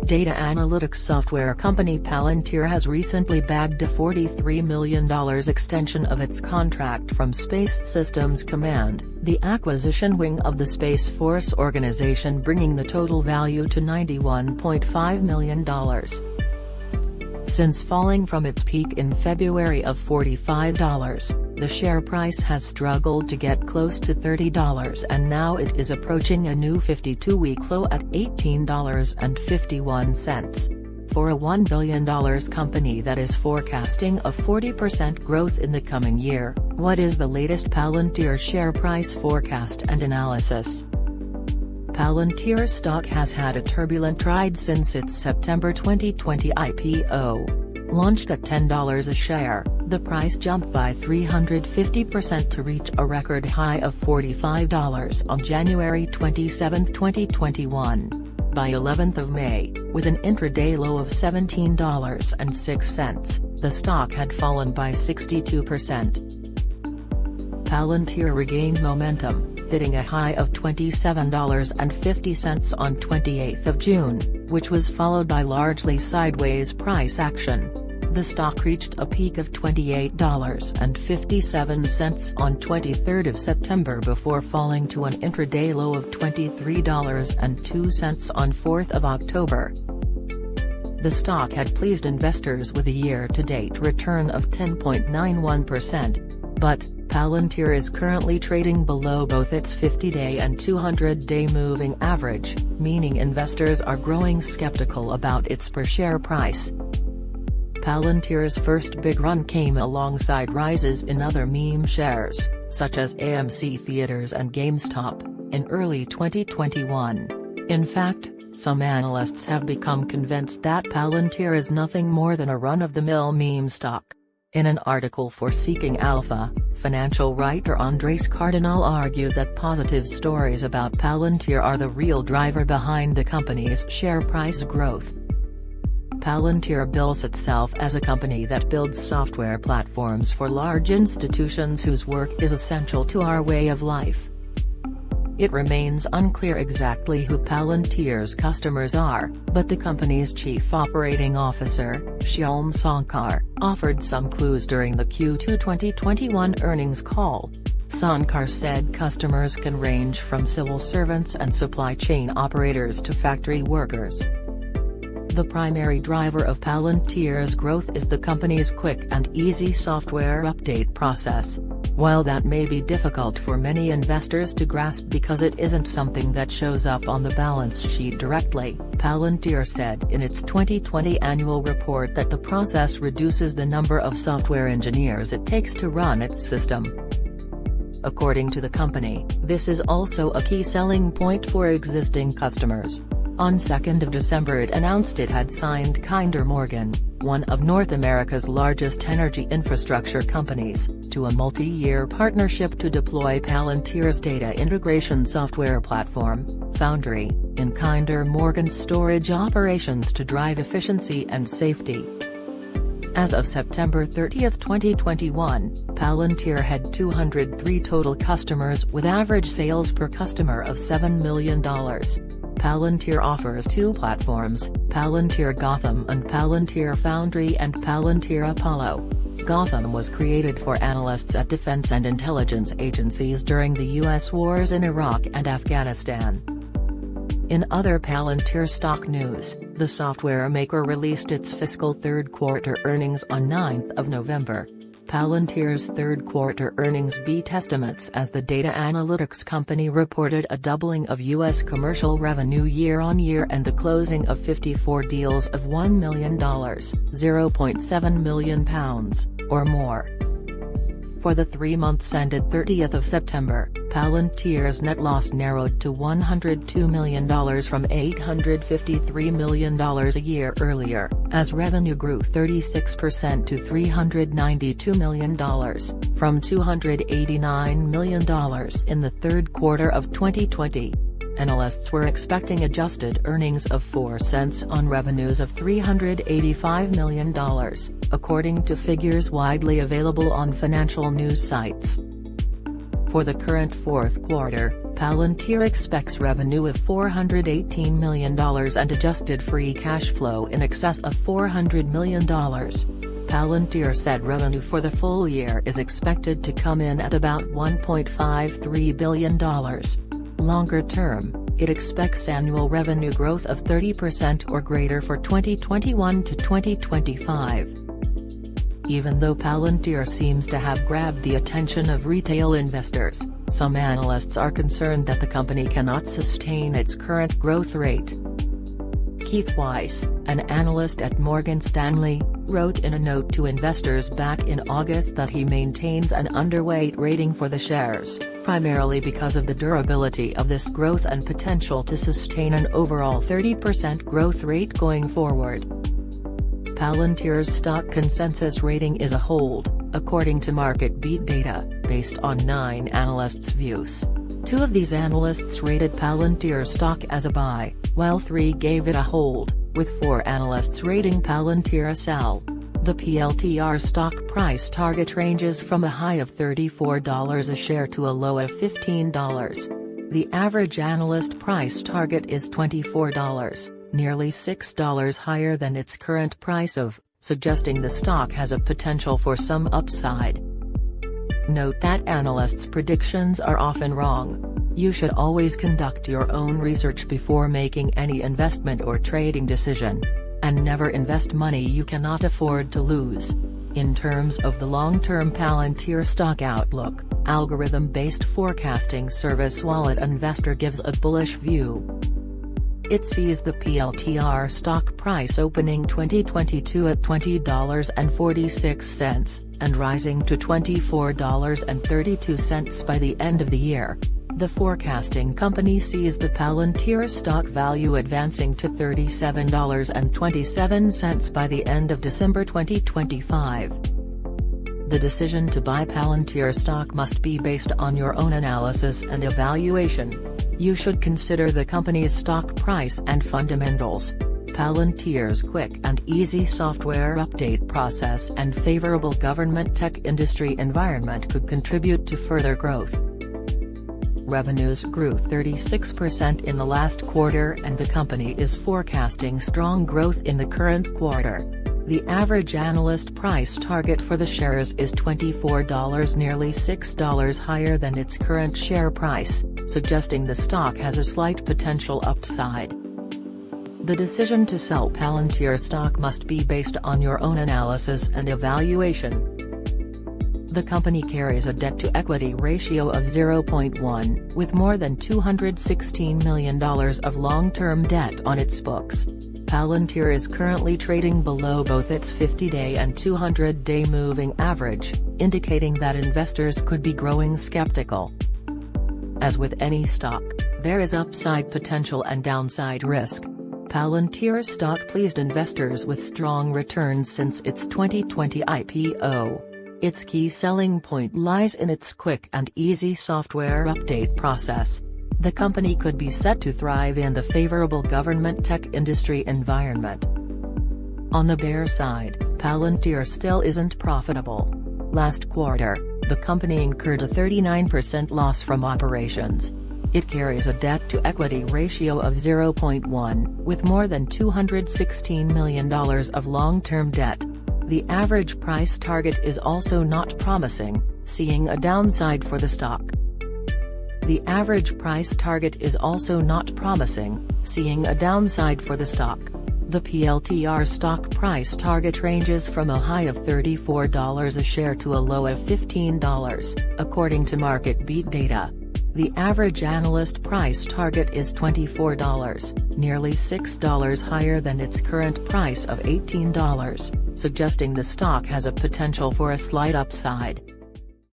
Data analytics software company Palantir has recently bagged a $43 million extension of its contract from Space Systems Command, the acquisition wing of the Space Force organization, bringing the total value to $91.5 million. Since falling from its peak in February of $45, the share price has struggled to get close to $30, and now it is approaching a new 52-week low at $18.51. For a $1 billion company that is forecasting a 40% growth in the coming year, what is the latest Palantir share price forecast and analysis? Palantir stock has had a turbulent ride since its September 2020 IPO. Launched at $10 a share, the price jumped by 350% to reach a record high of $45 on January 27, 2021. By 11th of May, with an intraday low of $17.06, the stock had fallen by 62%. Palantir regained momentum, hitting a high of $27.50 on 28th of June, which was followed by largely sideways price action. The stock reached a peak of $28.57 on 23rd of September before falling to an intraday low of $23.02 on 4th of October. The stock had pleased investors with a year-to-date return of 10.91%, but Palantir is currently trading below both its 50-day and 200-day moving average, meaning investors are growing skeptical about its per-share price. Palantir's first big run came alongside rises in other meme shares, such as AMC Theaters and GameStop, in early 2021. In fact, some analysts have become convinced that Palantir is nothing more than a run-of-the-mill meme stock. In an article for Seeking Alpha, financial writer Andres Cardinal argued that positive stories about Palantir are the real driver behind the company's share price growth. Palantir bills itself as a company that builds software platforms for large institutions whose work is essential to our way of life. It remains unclear exactly who Palantir's customers are, but the company's chief operating officer, Shyam Sankar, offered some clues during the Q2 2021 earnings call. Sankar said customers can range from civil servants and supply chain operators to factory workers. The primary driver of Palantir's growth is the company's quick and easy software update process. While that may be difficult for many investors to grasp because it isn't something that shows up on the balance sheet directly, Palantir said in its 2020 annual report that the process reduces the number of software engineers it takes to run its system. According to the company, this is also a key selling point for existing customers. On 2nd of December it announced it had signed Kinder Morgan, one of North America's largest energy infrastructure companies, to a multi-year partnership to deploy Palantir's data integration software platform, Foundry, in Kinder Morgan's storage operations to drive efficiency and safety. As of September 30, 2021, Palantir had 203 total customers with average sales per customer of $7 million. Palantir offers two platforms, Palantir Gotham and Palantir Foundry and Palantir Apollo. Gotham was created for analysts at defense and intelligence agencies during the U.S. wars in Iraq and Afghanistan. In other Palantir stock news, the software maker released its fiscal third-quarter earnings on 9th of November. Palantir's third-quarter earnings beat estimates as the data analytics company reported a doubling of U.S. commercial revenue year-on-year and the closing of 54 deals of $1 million, £0.7 million, or more. For the 3 months ended 30th of September, Palantir's net loss narrowed to $102 million from $853 million a year earlier, as revenue grew 36% to $392 million, from $289 million in the third quarter of 2020. Analysts were expecting adjusted earnings of 4 cents on revenues of $385 million, according to figures widely available on financial news sites. For the current fourth quarter, Palantir expects revenue of $418 million and adjusted free cash flow in excess of $400 million. Palantir said revenue for the full year is expected to come in at about $1.53 billion. Longer term, it expects annual revenue growth of 30% or greater for 2021 to 2025. Even though Palantir seems to have grabbed the attention of retail investors, some analysts are concerned that the company cannot sustain its current growth rate. Keith Weiss, an analyst at Morgan Stanley, wrote in a note to investors back in August that he maintains an underweight rating for the shares, primarily because of the durability of this growth and potential to sustain an overall 30% growth rate going forward. Palantir's stock consensus rating is a hold, according to market beat data, based on 9 analysts' views. 2 of these analysts rated Palantir stock as a buy, while 3 gave it a hold, with 4 analysts rating Palantir a sell. The PLTR stock price target ranges from a high of $34 a share to a low of $15. The average analyst price target is $24, nearly $6 higher than its current price of, suggesting the stock has a potential for some upside. Note that analysts' predictions are often wrong. You should always conduct your own research before making any investment or trading decision. And never invest money you cannot afford to lose. In terms of the long-term Palantir stock outlook, algorithm-based forecasting service Wallet Investor gives a bullish view. It sees the PLTR stock price opening 2022 at $20.46, and rising to $24.32 by the end of the year. The forecasting company sees the Palantir stock value advancing to $37.27 by the end of December 2025. The decision to buy Palantir stock must be based on your own analysis and evaluation. You should consider the company's stock price and fundamentals. Palantir's quick and easy software update process and favorable government tech industry environment could contribute to further growth. Revenues grew 36% in the last quarter and the company is forecasting strong growth in the current quarter. The average analyst price target for the shares is $24, nearly $6 higher than its current share price, suggesting the stock has a slight potential upside. The decision to sell Palantir stock must be based on your own analysis and evaluation. The company carries a debt-to-equity ratio of 0.1, with more than $216 million of long-term debt on its books. Palantir is currently trading below both its 50-day and 200-day moving average, indicating that investors could be growing skeptical. As with any stock, there is upside potential and downside risk. Palantir stock pleased investors with strong returns since its 2020 IPO. Its key selling point lies in its quick and easy software update process. The company could be set to thrive in the favorable government tech industry environment. On the bear side, Palantir still isn't profitable. Last quarter, the company incurred a 39% loss from operations. It carries a debt-to-equity ratio of 0.1, with more than $216 million of long-term debt. The average price target is also not promising, seeing a downside for the stock. The average price target is also not promising, seeing a downside for the stock. The PLTR stock price target ranges from a high of $34 a share to a low of $15, according to market beat data. The average analyst price target is $24, nearly $6 higher than its current price of $18, suggesting the stock has a potential for a slight upside.